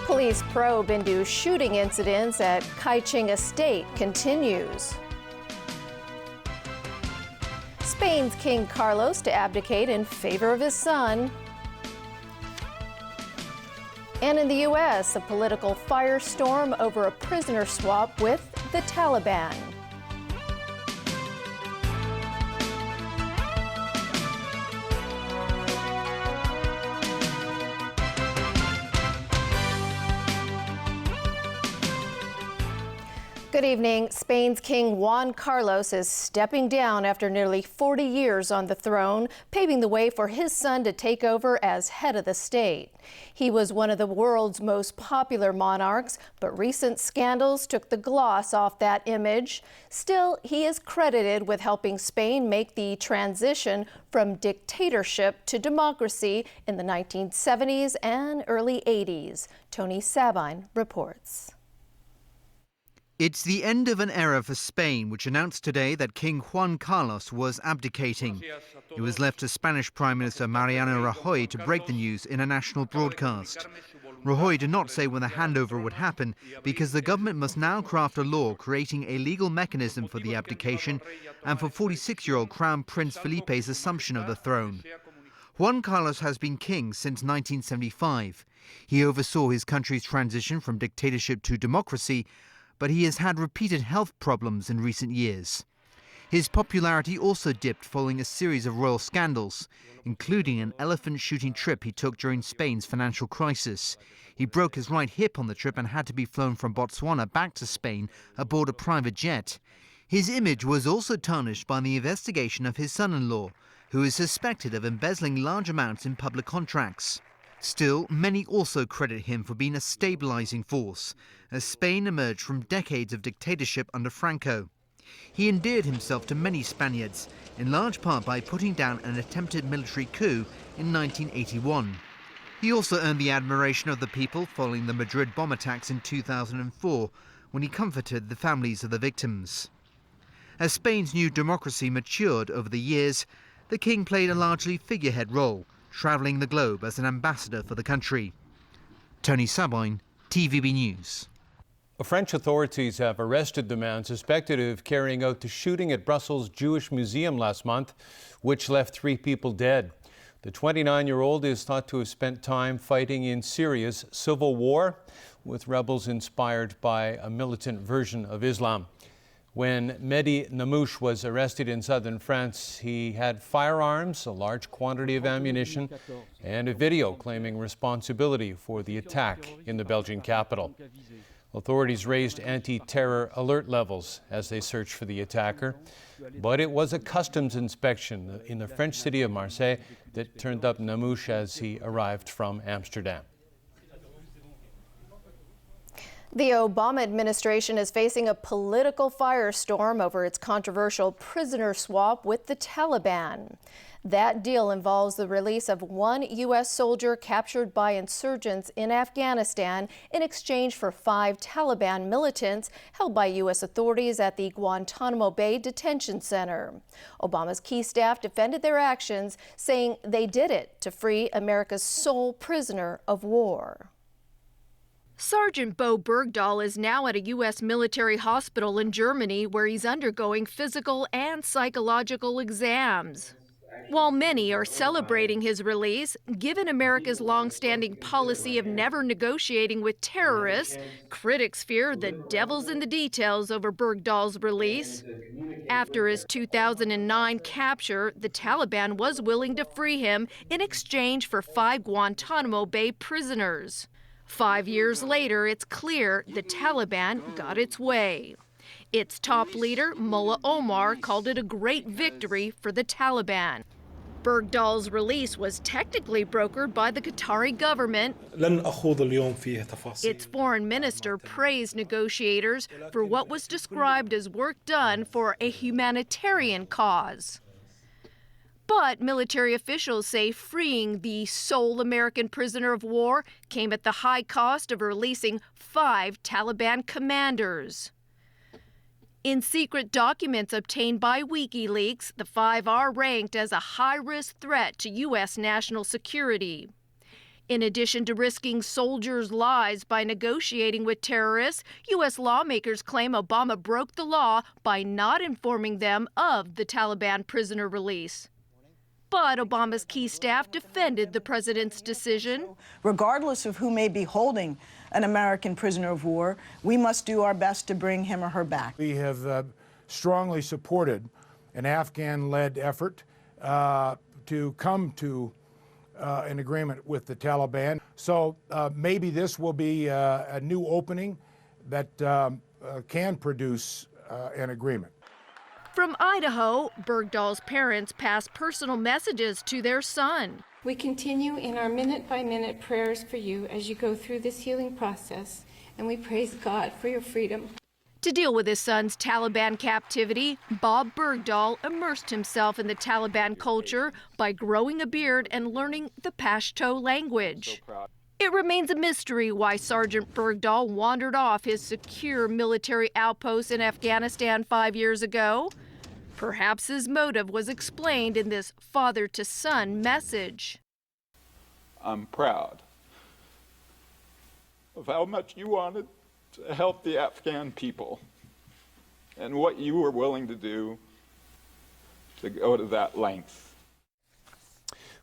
Police probe into shooting incidents at Kaiching Estate continues. Spain's King Carlos to abdicate in favor of his son. And in the U.S., a political firestorm over a prisoner swap with the Taliban. Good evening. Spain's King Juan Carlos is stepping down after nearly 40 years on the throne, paving the way for his son to take over as head of the state. He was one of the world's most popular monarchs, but recent scandals took the gloss off that image. Still, he is credited with helping Spain make the transition from dictatorship to democracy in the 1970s and early 80s. Tony Sabine reports. It's the end of an era for Spain, which announced today that King Juan Carlos was abdicating. It was left to Spanish Prime Minister Mariano Rajoy to break the news in a national broadcast. Rajoy did not say when the handover would happen because the government must now craft a law creating a legal mechanism for the abdication and for 46-year-old Crown Prince Felipe's assumption of the throne. Juan Carlos has been king since 1975. He oversaw his country's transition from dictatorship to democracy, but he has had repeated health problems in recent years. His popularity also dipped following a series of royal scandals, including an elephant shooting trip he took during Spain's financial crisis. He broke his right hip on the trip and had to be flown from Botswana back to Spain aboard a private jet. His image was also tarnished by the investigation of his son-in-law, who is suspected of embezzling large amounts in public contracts. Still, many also credit him for being a stabilizing force, as Spain emerged from decades of dictatorship under Franco. He endeared himself to many Spaniards, in large part by putting down an attempted military coup in 1981. He also earned the admiration of the people following the Madrid bomb attacks in 2004, when he comforted the families of the victims. As Spain's new democracy matured over the years, the king played a largely figurehead role, travelling the globe as an ambassador for the country. Tony Sabine, TVB News. French authorities have arrested the man suspected of carrying out the shooting at Brussels' Jewish Museum last month, which left 3 people dead. The 29-year-old is thought to have spent time fighting in Syria's civil war with rebels inspired by a militant version of Islam. When Mehdi Namouche was arrested in southern France, he had firearms, a large quantity of ammunition, and a video claiming responsibility for the attack in the Belgian capital. Authorities raised anti-terror alert levels as they searched for the attacker, but it was a customs inspection in the French city of Marseille that turned up Namouche as he arrived from Amsterdam. The Obama administration is facing a political firestorm over its controversial prisoner swap with the Taliban. That deal involves the release of 1 U.S. soldier captured by insurgents in Afghanistan in exchange for 5 Taliban militants held by U.S. authorities at the Guantanamo Bay Detention Center. Obama's key staff defended their actions, saying they did it to free America's sole prisoner of war. Sergeant Bo Bergdahl is now at a U.S. military hospital in Germany where he's undergoing physical and psychological exams. While many are celebrating his release, given America's long-standing policy of never negotiating with terrorists, critics fear the devil's in the details over Bergdahl's release. After his 2009 capture, the Taliban was willing to free him in exchange for 5 Guantanamo Bay prisoners. 5 years later, it's clear the Taliban got its way. Its top leader, Mullah Omar, called it a great victory for the Taliban. Bergdahl's release was technically brokered by the Qatari government. Its foreign minister praised negotiators for what was described as work done for a humanitarian cause. But military officials say freeing the sole American prisoner of war came at the high cost of releasing 5 Taliban commanders. In secret documents obtained by WikiLeaks, the five are ranked as a high-risk threat to U.S. national security. In addition to risking soldiers' lives by negotiating with terrorists, U.S. lawmakers claim Obama broke the law by not informing them of the Taliban prisoner release. But Obama's key staff defended the president's decision. Regardless of who may be holding an American prisoner of war, we must do our best to bring him or her back. We have strongly supported an Afghan-led effort to come to an agreement with the Taliban. So maybe this will be a new opening that can produce an agreement. From Idaho, Bergdahl's parents passed personal messages to their son. We continue in our minute-by-minute prayers for you as you go through this healing process, and we praise God for your freedom. To deal with his son's Taliban captivity, Bob Bergdahl immersed himself in the Taliban culture by growing a beard and learning the Pashto language. It remains a mystery why Sergeant Bergdahl wandered off his secure military outpost in Afghanistan 5 years ago. Perhaps his motive was explained in this father-to-son message. I'm proud of how much you wanted to help the Afghan people and what you were willing to do to go to that length.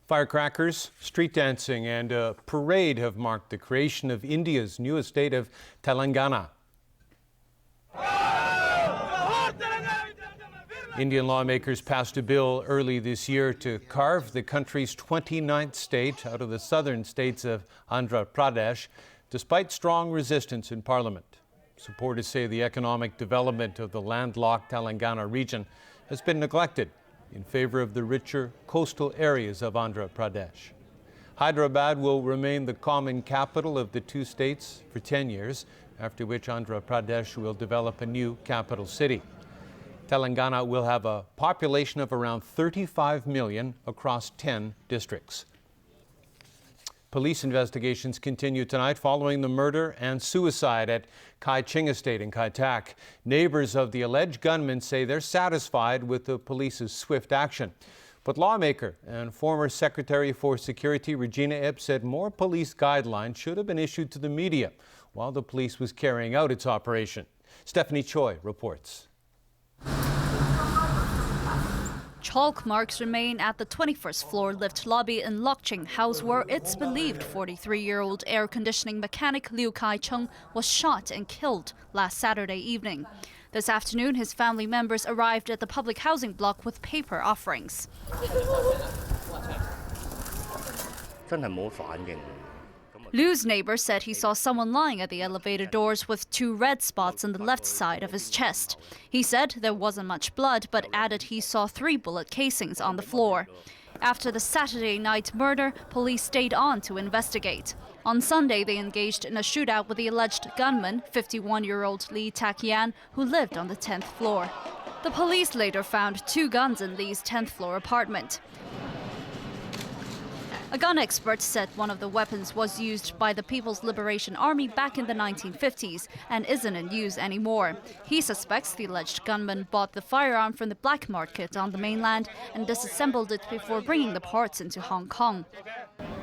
Firecrackers, street dancing and a parade have marked the creation of India's newest state of Telangana. Indian lawmakers passed a bill early this year to carve the country's 29th state out of the southern states of Andhra Pradesh, despite strong resistance in Parliament. Supporters say the economic development of the landlocked Telangana region has been neglected in favor of the richer coastal areas of Andhra Pradesh. Hyderabad will remain the common capital of the two states for 10 years, after which Andhra Pradesh will develop a new capital city. Telangana will have a population of around 35 million across 10 districts. Police investigations continue tonight following the murder and suicide at Kai Ching Estate in Kai Tak. Neighbors of the alleged gunman say they're satisfied with the police's swift action. But lawmaker and former Secretary for Security Regina Ip said more police guidelines should have been issued to the media while the police was carrying out its operation. Stephanie Choi reports. Chalk marks remain at the 21st floor lift lobby in Lokching House, where it's believed 43-year-old air conditioning mechanic Liu Kai-chung was shot and killed last Saturday evening. This afternoon, his family members arrived at the public housing block with paper offerings. Liu's neighbor said he saw someone lying at the elevator doors with 2 red spots on the left side of his chest. He said there wasn't much blood, but added he saw 3 bullet casings on the floor. After the Saturday night murder, police stayed on to investigate. On Sunday, they engaged in a shootout with the alleged gunman, 51-year-old Lee Tak-yan, who lived on the 10th floor. The police later found 2 guns in Lee's 10th floor apartment. A gun expert said one of the weapons was used by the People's Liberation Army back in the 1950s and isn't in use anymore. He suspects the alleged gunman bought the firearm from the black market on the mainland and disassembled it before bringing the parts into Hong Kong.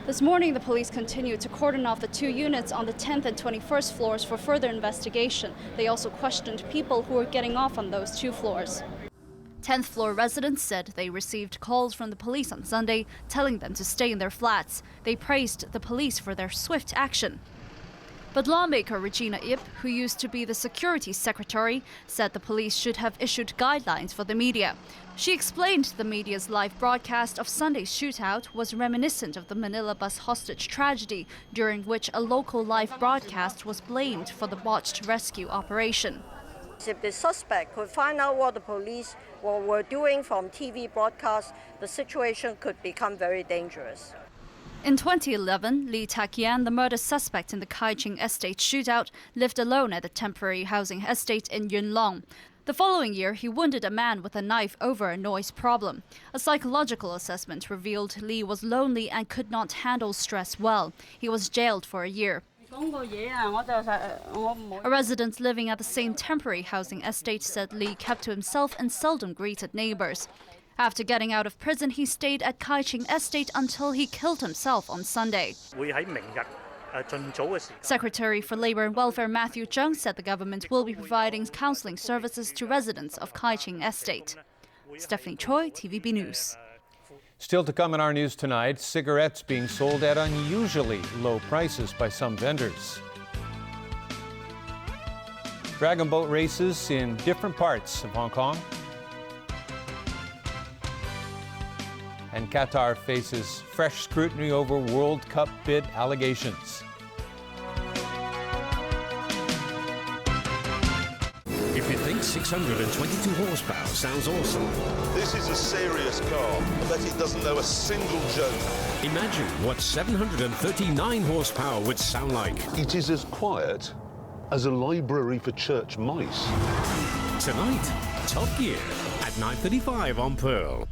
This morning, the police continued to cordon off the 2 units on the 10th and 21st floors for further investigation. They also questioned people who were getting off on those 2 floors. 10th floor residents said they received calls from the police on Sunday telling them to stay in their flats. They praised the police for their swift action. But lawmaker Regina Ip, who used to be the security secretary, said the police should have issued guidelines for the media. She explained the media's live broadcast of Sunday's shootout was reminiscent of the Manila bus hostage tragedy, during which a local live broadcast was blamed for the botched rescue operation. If the suspect could find out what the police were doing from TV broadcasts, the situation could become very dangerous. In 2011, Lee Tak-yan, the murder suspect in the Kai Ching Estate shootout, lived alone at a temporary housing estate in Yuen Long. The following year, he wounded a man with a knife over a noise problem. A psychological assessment revealed Lee was lonely and could not handle stress well. He was jailed for a year. A resident living at the same temporary housing estate said Lee kept to himself and seldom greeted neighbors. After getting out of prison, he stayed at Kai Ching Estate until he killed himself on Sunday. Secretary for Labour and Welfare Matthew Chung said the government will be providing counselling services to residents of Kai Ching Estate. Stephanie Choi, TVB News. Still to come in our news tonight, cigarettes being sold at unusually low prices by some vendors. Dragon boat races in different parts of Hong Kong. And Qatar faces fresh scrutiny over World Cup bid allegations. If you think 622 horsepower sounds awesome, this is a serious car. I bet it doesn't know a single joke. Imagine what 739 horsepower would sound like. It is as quiet as a library for church mice. Tonight, Top Gear at 9:35 on Pearl.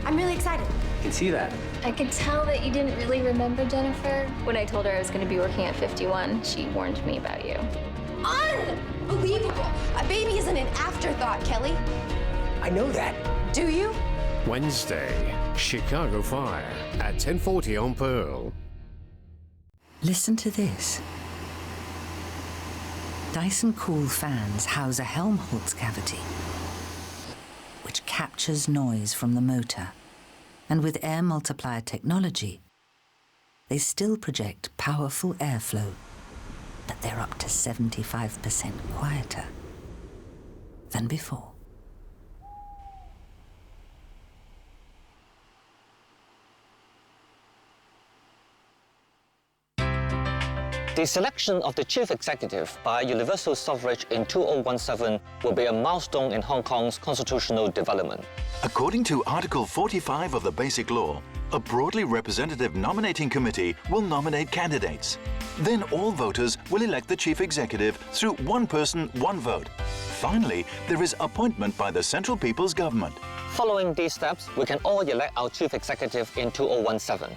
I'm really excited. I can see that. I could tell that you didn't really remember Jennifer. When I told her I was going to be working at 51, she warned me about you. Unbelievable. A baby isn't an afterthought, Kelly. I know that. Do you? Wednesday, Chicago Fire at 10:40 on Pearl. Listen to this. Dyson Cool fans house a Helmholtz cavity, which captures noise from the motor. And with air multiplier technology, they still project powerful airflow, but they're up to 75% quieter than before. The selection of the chief executive by universal suffrage in 2017 will be a milestone in Hong Kong's constitutional development. According to Article 45 of the Basic Law, a broadly representative nominating committee will nominate candidates. Then all voters will elect the chief executive through one person, one vote. Finally, there is appointment by the Central People's Government. Following these steps, we can all elect our chief executive in 2017.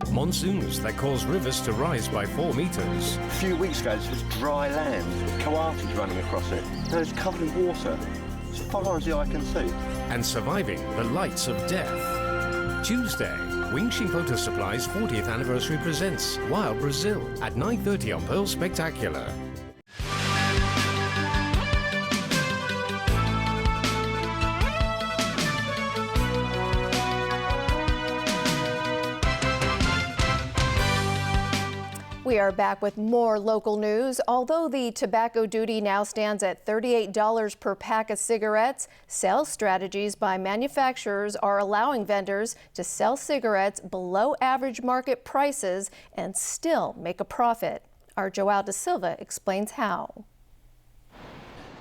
Monsoons that cause rivers to rise by 4 meters. A few weeks ago, this was dry land, coatis running across it. Now it's covered in water, as far as the eye can see. And surviving the lights of death. Tuesday, Wingxing Photo Supply's 40th anniversary presents Wild Brazil at 9:30 on Pearl Spectacular. We are back with more local news. Although the tobacco duty now stands at $38 per pack of cigarettes, sales strategies by manufacturers are allowing vendors to sell cigarettes below average market prices and still make a profit. Our Joao da Silva explains how.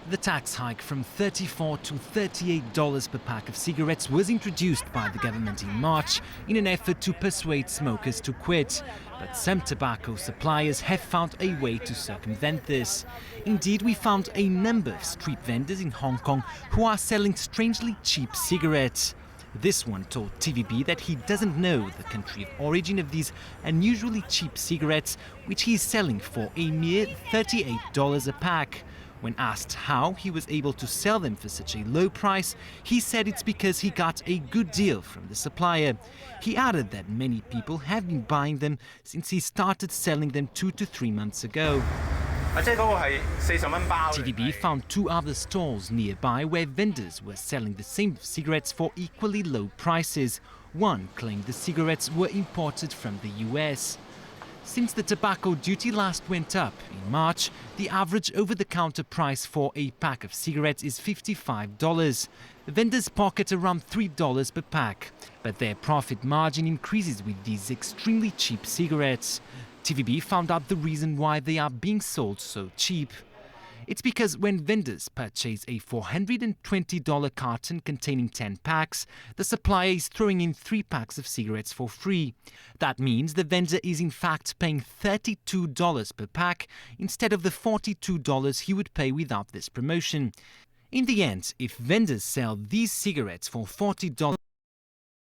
The tax hike from $34 to $38 per pack of cigarettes was introduced by the government in March in an effort to persuade smokers to quit. But some tobacco suppliers have found a way to circumvent this. Indeed, we found a number of street vendors in Hong Kong who are selling strangely cheap cigarettes. This one told TVB that he doesn't know the country of origin of these unusually cheap cigarettes, which he is selling for a mere $38 a pack. When asked how he was able to sell them for such a low price, he said it's because he got a good deal from the supplier. He added that many people have been buying them since he started selling them 2 to 3 months ago. TVB found 2 other stalls nearby where vendors were selling the same cigarettes for equally low prices. One claimed the cigarettes were imported from the US. Since the tobacco duty last went up in March, the average over-the-counter price for a pack of cigarettes is $55. Vendors pocket around $3 per pack, but their profit margin increases with these extremely cheap cigarettes. TVB found out the reason why they are being sold so cheap. It's because when vendors purchase a $420 carton containing 10 packs, the supplier is throwing in 3 packs of cigarettes for free. That means the vendor is in fact paying $32 per pack instead of the $42 he would pay without this promotion. In the end, if vendors sell these cigarettes for $40